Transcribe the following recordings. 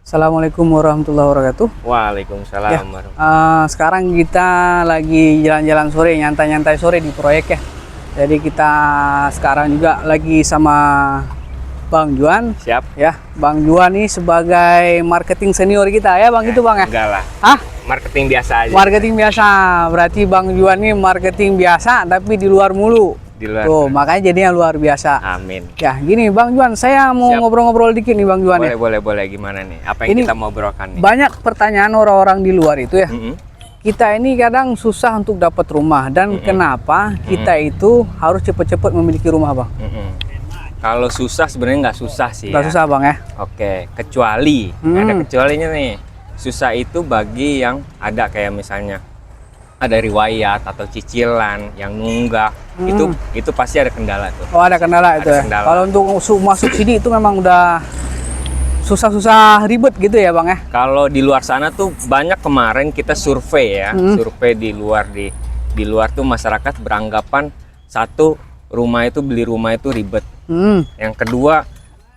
Assalamualaikum warahmatullahi wabarakatuh. Waalaikumsalam Ya, warahmatullahi. sekarang kita lagi jalan-jalan sore, nyantai-nyantai sore di proyek ya. Jadi kita sekarang juga lagi sama Bang Juan. Siap. Ya, Bang Juan nih sebagai marketing senior kita ya, Bang, itu Bang ya? Enggak lah. Hah? Marketing biasa aja. Marketing biasa. Berarti Bang Juan nih marketing biasa tapi di luar mulu. Di luar. Tuh, makanya jadinya luar biasa. Amin. Ya, gini Bang Juan, saya mau Siap. ngobrol-ngobrol dikit nih Bang Juan ya. Boleh. Gimana nih? Apa yang Ini kita mau brokan nih? Banyak pertanyaan orang-orang di luar itu ya. Mm-mm. Kita ini kadang susah untuk dapat rumah dan kenapa kita itu harus cepet-cepet memiliki rumah, Bang? Mm-mm. Kalau susah sebenarnya nggak susah sih. Nggak ya. susah, Bang ya? Oke, kecuali ada kecualinya nih. Susah itu bagi yang ada kayak misalnya ada riwayat atau cicilan yang nunggak. Itu pasti ada kendala tuh. Oh, ada kendala itu ya. kendala. Kalau untuk masuk subsidi itu memang udah susah-susah ribet gitu ya, Bang ya? Kalau di luar sana tuh banyak kemarin kita survei ya, survei di luar tuh masyarakat beranggapan satu beli rumah itu ribet. Yang kedua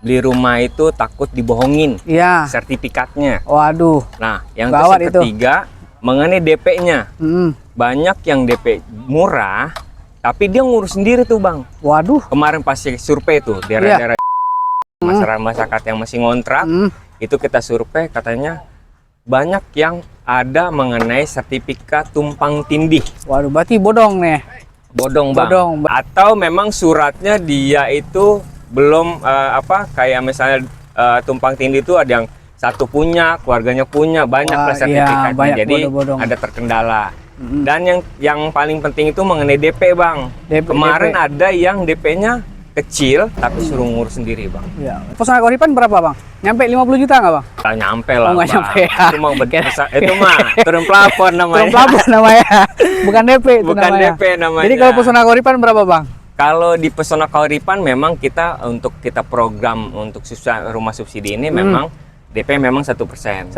beli rumah itu takut dibohongin Iya. sertifikatnya. Waduh. Nah, yang Gawat terus itu. ketiga mengenai DP-nya. Banyak yang DP murah tapi dia ngurus sendiri tuh, Bang. Waduh. Kemarin pasti survei tuh daerah-daerah masyarakat yang masih ngontrak. Itu kita survei, katanya banyak yang ada mengenai sertifikat tumpang tindih. Waduh, berarti bodong nih. Bodong, Bang. Bodong. Atau memang suratnya dia itu belum kayak misalnya tumpang tindih itu ada yang satu punya, keluarganya punya, banyak Wah, lah sertifikatnya. iya, banyak Jadi bodong-bodong. ada terkendala. Dan yang paling penting itu mengenai DP, Bang. Kemarin DP. ada yang DP-nya kecil tapi suruh ngurus sendiri, Bang. Iya. Pesona Kahuripan berapa, Bang? Nyampe 50 juta nggak, Bang? Nggak nyampe lah, nggak Bang. nyampe ya. Itu mah itu mah turun plafon namanya. Turun plafon namanya. Bukan DP itu Bukan namanya. DP namanya. Jadi kalau Pesona Kahuripan berapa, Bang? Kalau di Pesona Kahuripan memang kita program untuk rumah subsidi ini memang DP memang 1%. 1%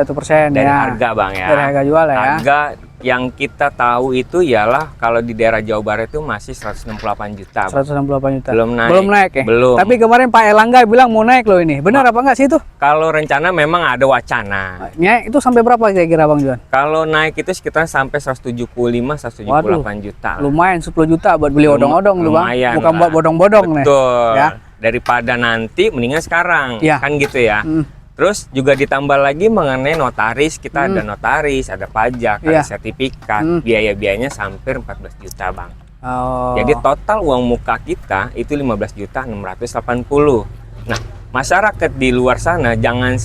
Dari ya. harga, Bang ya. Dari harga jual ya. Harga yang kita tahu itu ialah kalau di daerah Jawa Barat itu masih 168 juta. 168 juta. Belum naik. Belum naik ya? Belum. Tapi kemarin Pak Erlangga bilang mau naik loh ini. Benar apa enggak sih itu? Kalau rencana memang ada wacana. Naik itu sampai berapa kira-kira, Bang Juan? Kalau naik itu sekitar sampai 175-178 juta. Lumayan 10 juta buat beli odong-odong tuh, Bang. Lumayan Bukan lah. buat bodong-bodong nih. Betul. Ya. Daripada nanti mendingan sekarang. Ya. Kan gitu ya. Terus juga ditambah lagi mengenai notaris, kita ada notaris, ada pajak, Iya. ada sertifikat, biaya-biayanya hampir 14 juta, Bang. Oh. Jadi total uang muka kita itu 15.680. Nah, masyarakat di luar sana jangan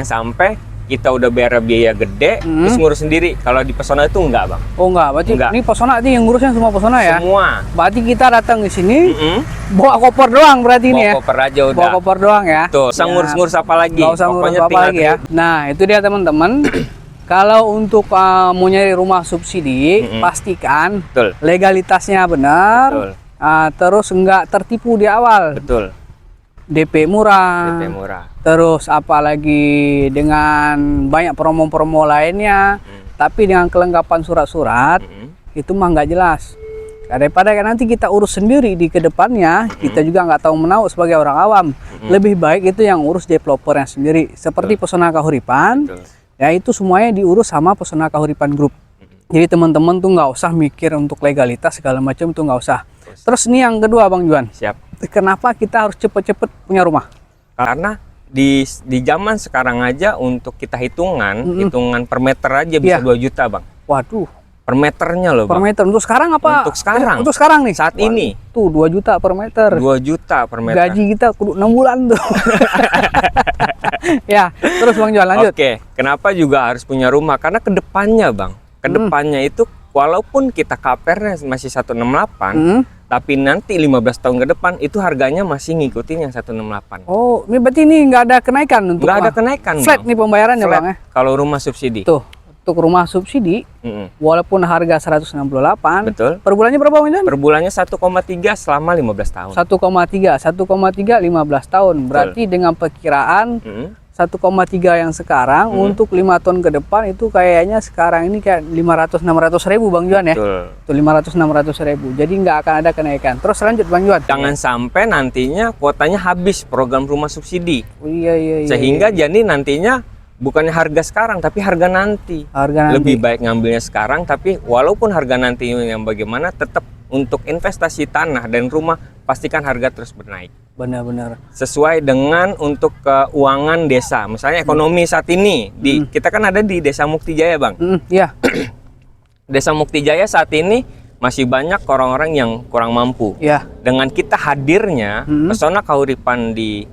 sampai kita udah bayar biaya gede terus ngurus sendiri. Kalau di Pesona itu enggak, Bang. Oh enggak, berarti Enggak. ini Pesona ini yang ngurusnya semua Pesona ya? Semua. Berarti kita datang ke sini Mm-mm. bawa koper doang berarti ini Bawa ya? koper aja udah. Bawa koper doang ya? Tuh, usah Ya. ngurus-ngurus apa lagi. Nggak usah ngurus Pokoknya apa tinggal lagi ya. Nah, itu dia teman-teman. Kalau untuk mau nyari rumah subsidi, pastikan Betul. legalitasnya benar. Betul. Terus enggak tertipu di awal. Betul. DP murah. DP murah. Terus apalagi dengan banyak promo-promo lainnya, tapi dengan kelengkapan surat-surat itu mah nggak jelas. Daripada kan nanti kita urus sendiri di kedepannya, kita juga nggak tahu menahu sebagai orang awam. Lebih baik itu yang urus developernya sendiri. Seperti Pesona Kahuripan, Betul. ya itu semuanya diurus sama Pesona Kahuripan Group. Jadi teman-teman tuh nggak usah mikir untuk legalitas segala macam tuh nggak usah. Terus ini yang kedua, Bang Juan. Siap. Kenapa kita harus cepet-cepet punya rumah? Karena di zaman sekarang aja untuk kita hitungan per meter aja bisa Iya. 2 juta, Bang. Waduh. Per meternya loh, Per Bang. meter untuk sekarang apa? Untuk sekarang. Untuk sekarang nih. Saat ini. Tuh 2 juta per meter. 2 juta per meter. Gaji kita kudu 6 bulan tuh. Ya, terus Bang Jual lanjut. Oke, kenapa juga harus punya rumah? Karena kedepannya, Bang. Kedepannya itu walaupun kita KPR-nya masih 168, tapi nanti 15 tahun ke depan itu harganya masih ngikutin yang 168. Oh, ini berarti ini nggak ada kenaikan untuk Nggak ada rumah? kenaikan, Flat Bang. nih pembayarannya, Flat Bang ya. kalau rumah subsidi. Tuh, untuk rumah subsidi walaupun harga 168, Betul. per bulannya berapa, Bang Jual? Per bulannya 1,3 selama 15 tahun. 1,3 15 tahun. Berarti dengan perkiraan 1,3 yang sekarang untuk 5 tahun ke depan itu kayaknya sekarang ini kayak 500-600 ribu Bang Juan ya. Betul. Tuh 500-600 ribu. Jadi nggak akan ada kenaikan. Terus lanjut Bang Juan. Jangan sampai nantinya kuotanya habis program rumah subsidi. Oh, iya. Sehingga jadi nantinya bukannya harga sekarang tapi harga nanti. Harga nanti. Lebih baik ngambilnya sekarang, tapi walaupun harga nanti yang bagaimana, tetap untuk investasi tanah dan rumah pastikan harga terus bernaik. Benar-benar. Sesuai dengan untuk keuangan desa. Misalnya ekonomi saat ini kita kan ada di Desa Muktijaya, Bang. Iya. Desa Muktijaya saat ini masih banyak orang-orang yang kurang mampu. Iya. Dengan kita hadirnya Pesona Kahuripan di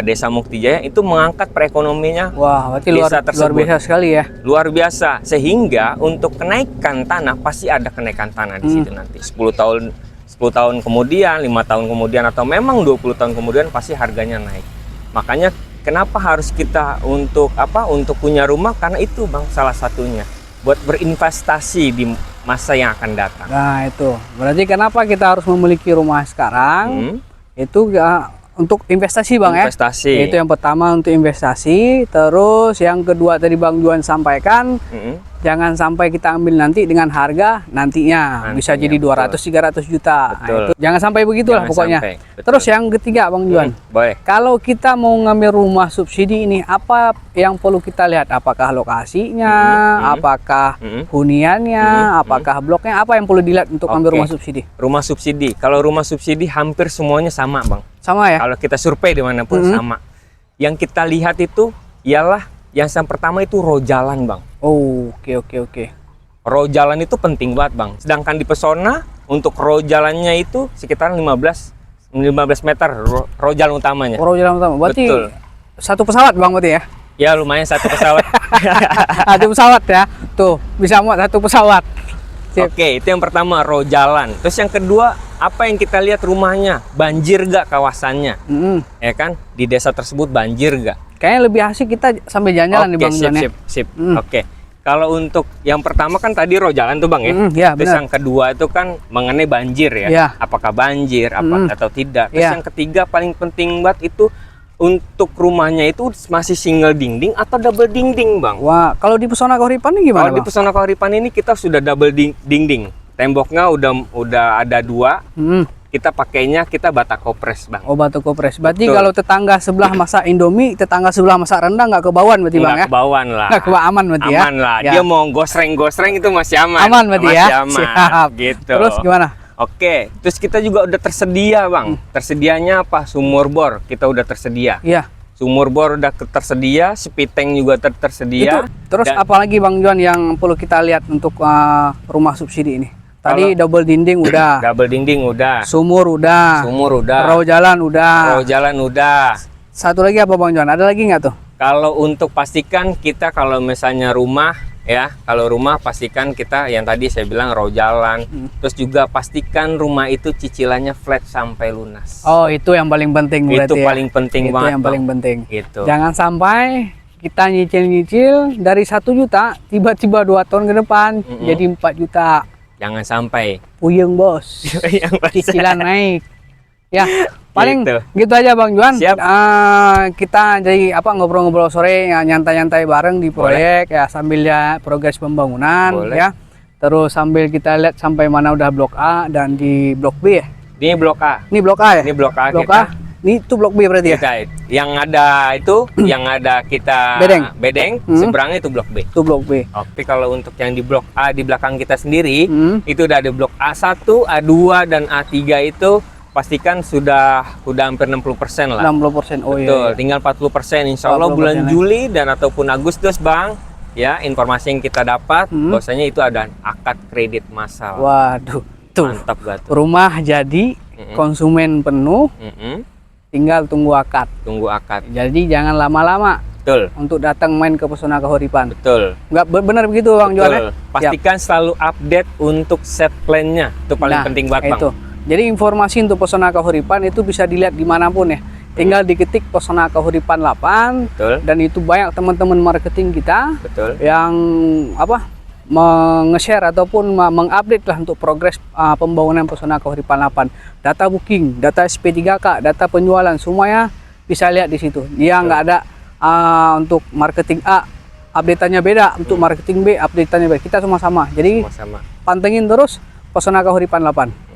Desa Muktijaya itu mengangkat perekonomiannya. Wah, berarti luar biasa sekali ya. Luar biasa, sehingga untuk kenaikan tanah pasti ada kenaikan tanah di situ nanti. 10 tahun kemudian, 5 tahun kemudian, atau memang 20 tahun kemudian pasti harganya naik. Makanya kenapa harus kita untuk punya rumah? Karena itu, Bang, salah satunya buat berinvestasi di masa yang akan datang. Nah, itu. Berarti kenapa kita harus memiliki rumah sekarang? Itu untuk investasi, Bang, investasi. Ya. Itu yang pertama untuk investasi. Terus yang kedua tadi Bang Juan sampaikan, jangan sampai kita ambil nanti dengan harga nantinya bisa jadi 200-300 juta. Nah, itu jangan sampai begitulah pokoknya. Terus yang ketiga, Bang Juan, boleh. Kalau kita mau ngambil rumah subsidi ini, apa yang perlu kita lihat? Apakah lokasinya, apakah huniannya, apakah bloknya? Apa yang perlu dilihat untuk ambil rumah subsidi? Rumah subsidi, kalau rumah subsidi hampir semuanya sama, Bang. Sama ya? Kalau kita survei dimanapun sama. Yang kita lihat itu ialah yang pertama itu row jalan, Bang. Oh, oke. Row jalan itu penting banget, Bang. Sedangkan di Pesona untuk row jalannya itu sekitar 15 meter row jalan utamanya. Row jalan utama. Berarti betul. Satu pesawat, Bang, berarti ya? Ya, lumayan satu pesawat. Satu pesawat ya. Tuh, bisa muat satu pesawat. Sip. Oke, itu yang pertama, row jalan. Terus yang kedua, apa yang kita lihat rumahnya? Banjir gak kawasannya? Ya kan? Di desa tersebut banjir gak? Kayaknya lebih asik kita sampai jalan-jalan nih, Bang. Sip. Oke. Kalau untuk yang pertama kan tadi row jalan tuh, Bang, ya? Ya, terus benar. yang kedua itu kan mengenai banjir ya? Ya. Apakah banjir atau tidak? Terus Ya. yang ketiga paling penting banget itu untuk rumahnya itu masih single dinding atau double dinding, Bang? Wah, kalau di Pesona Kahuripan ini gimana, Kalau di Bang? Pesona Kahuripan ini kita sudah double dinding. Temboknya udah ada 2. Kita pakainya bata kopres, Bang. Oh, batu kopres. Berarti Betul. kalau tetangga sebelah masak Indomie, tetangga sebelah masak rendang nggak kebauan berarti, Bang, ya? Nggak kebauan lah. Nggak aman berarti ya? Aman lah. Ya. Dia mau gosreng-gosreng itu masih aman. Aman berarti masih ya? aman. Siap. Gitu. Terus gimana? Oke, terus kita juga udah tersedia, Bang. Tersedianya apa? Sumur bor kita udah tersedia. Iya. Sumur bor udah tersedia, spiteng juga tersedia. Terus apalagi, Bang Juan, yang perlu kita lihat untuk rumah subsidi ini? Tadi double dinding udah. Double dinding udah. Sumur udah. Row jalan udah. Satu lagi apa, Bang Juan? Ada lagi nggak tuh? Kalau untuk pastikan kita kalau misalnya rumah ya, kalau rumah pastikan kita yang tadi saya bilang row jalan. Terus juga pastikan rumah itu cicilannya flat sampai lunas. Oh, itu yang paling penting berarti. Itu ya? paling penting Itu banget, yang paling Bang. penting. Gitu. Jangan sampai kita nyicil-nyicil dari 1 juta tiba-tiba 2 tahun ke depan jadi 4 juta. Jangan sampai. Puyeng, Bos. Cicilan naik. Ya, paling gitu aja, Bang Juan. Siap. Kita jadi ngobrol-ngobrol sore, ya, nyantai-nyantai bareng di proyek. Boleh. Ya, sambil lihat progres pembangunan. Boleh. Ya. Terus sambil kita lihat sampai mana udah blok A dan di blok B ya. Ini blok A. Ini blok A ya? Ini blok A. Blok kita. A. Ini itu blok B berarti ya? Yang ada itu, yang ada kita bedeng, seberangnya itu blok B. Itu blok B. Tapi kalau untuk yang di blok A di belakang kita sendiri, itu udah ada blok A1, A2 dan A3 itu pastikan sudah hampir 60% lah. 60%. Oh, betul, iya. Tinggal 40%. Insya Allah bulan Juli dan ataupun Agustus, Bang. Ya, informasi yang kita dapat, bahwasanya itu ada akad kredit massal. Waduh, tuh. Mantap gak tuh? Rumah jadi, konsumen penuh. Tinggal tunggu akad. Jadi jangan lama-lama. Betul. Untuk datang main ke Pesona Kahuripan. Betul. Nggak benar begitu, Bang Juan? Pastikan selalu update untuk set plan-nya. Itu paling penting banget, Bang. Jadi informasi untuk Pesona Kahuripan itu bisa dilihat dimanapun ya. Tinggal diketik Pesona Kahuripan 8. Betul. Dan itu banyak teman-teman marketing kita. Betul. Yang meng-share ataupun mengupdate lah untuk progres pembangunan Pesona Kahuripan 8. Data booking, data SP3K, data penjualan, semuanya bisa lihat di situ. Dia nggak ada untuk marketing A update-nya beda, untuk marketing B update-nya beda. Kita semua sama. Jadi pantengin terus Pesona Kahuripan 8.